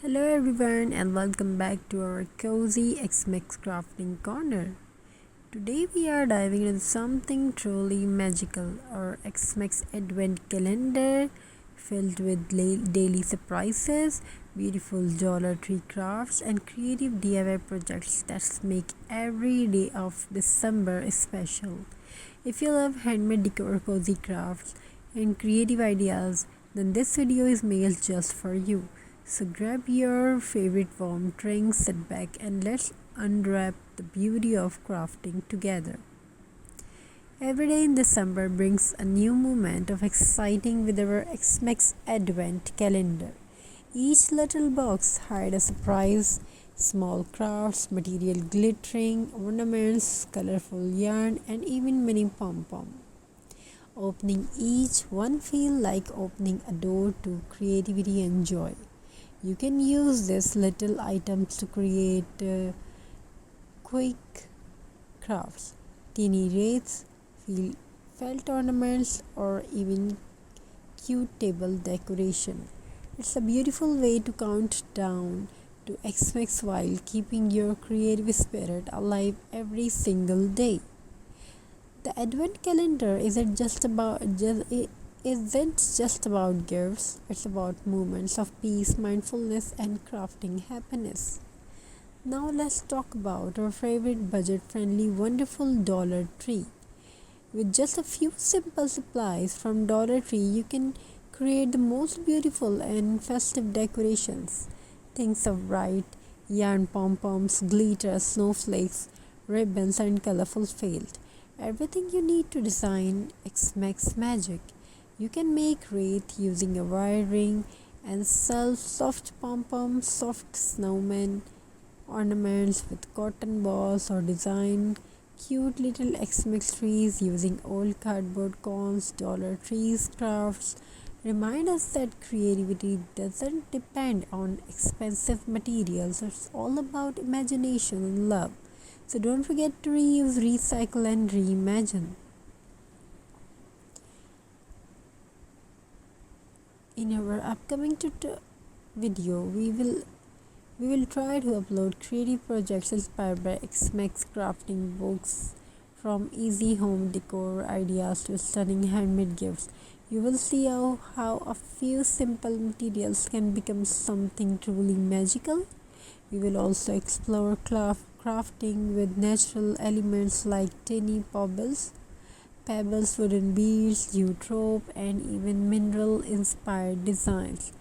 Hello everyone and welcome back to our cozy X-Mix crafting corner. Today we are diving into something truly magical, our X-Mix advent calendar filled with daily surprises, beautiful dollar tree crafts and creative DIY projects that make every day of December special. If you love handmade decor, cozy crafts and creative ideas, then this video is made just for you. So grab your favorite warm drink, sit back and let's unwrap the beauty of crafting together. Every day in December brings a new moment of exciting with our Xmas Advent calendar. Each little box hides a surprise, small crafts, material glittering, ornaments, colorful yarn and even mini pom-pom. Opening each one feel like opening a door to creativity and joy. You can use these little items to create quick crafts, teeny wreaths, felt ornaments, or even cute table decoration. It's a beautiful way to count down to Xmas while keeping your creative spirit alive every single day. The Advent calendar isn't just about gifts, it's about moments of peace, mindfulness, and crafting happiness. Now, let's talk about our favorite budget friendly, wonderful Dollar Tree. With just a few simple supplies from Dollar Tree, you can create the most beautiful and festive decorations. Think of bright yarn pom poms, glitter, snowflakes, ribbons, and colorful felt. Everything you need to design Xmas magic. You can make wreath using a wire ring and sell soft pom-poms, soft snowmen, ornaments with cotton balls or design cute little Xmas trees using old cardboard cones, dollar trees, crafts. Remind us that creativity doesn't depend on expensive materials. It's all about imagination and love. So don't forget to reuse, recycle and reimagine. In our upcoming video, we will try to upload creative projects inspired by Xmas crafting books, from easy home decor ideas to stunning handmade gifts. You will see how a few simple materials can become something truly magical. We will also explore crafting with natural elements like tiny pebbles, wooden beads, jute rope, and even mineral-inspired designs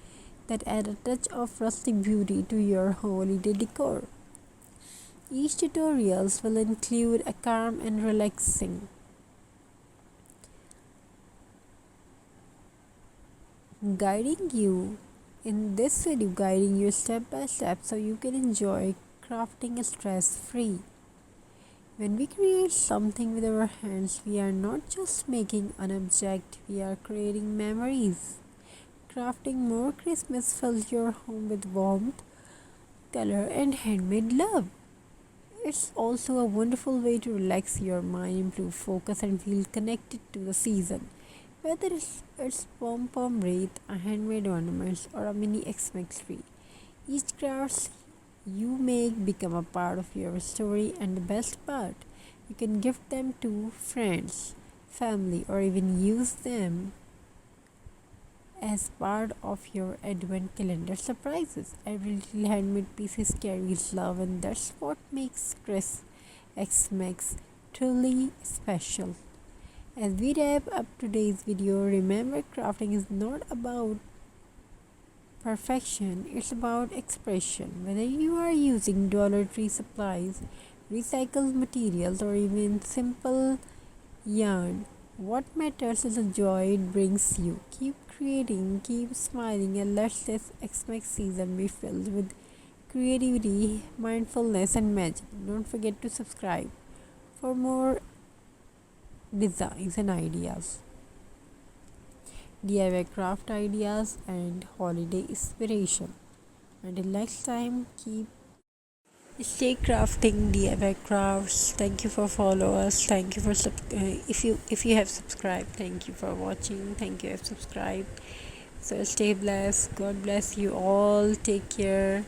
that add a touch of rustic beauty to your holiday decor. Each tutorials will include a calm and relaxing guiding you guiding you step by step so you can enjoy crafting stress free. When we create something with our hands, we are not just making an object, we are creating memories. Crafting more Christmas fills your home with warmth, color, and handmade love. It's also a wonderful way to relax your mind, improve focus, and feel connected to the season. Whether it's pom-pom wreath, a handmade ornaments, or a mini Xmas tree, each craft you make become a part of your story, and the best part, you can gift them to friends, family, or even use them as part of your advent calendar surprises. Every little handmade piece carries love, and that's what makes Xmas truly special. As we wrap up today's video, remember crafting is not about perfection, it's about expression. Whether you are using Dollar Tree supplies, recycled materials, or even simple yarn, what matters is the joy it brings you. Keep creating, keep smiling, and let this Xmas season be filled with creativity, mindfulness, and magic. Don't forget to subscribe for more designs and ideas, DIY craft ideas, and holiday inspiration. Until next time, stay crafting DIY crafts. Thank you for follow us. Thank you for if you have subscribed. Thank you for watching. Thank you have subscribed. So stay blessed. God bless you all. Take care.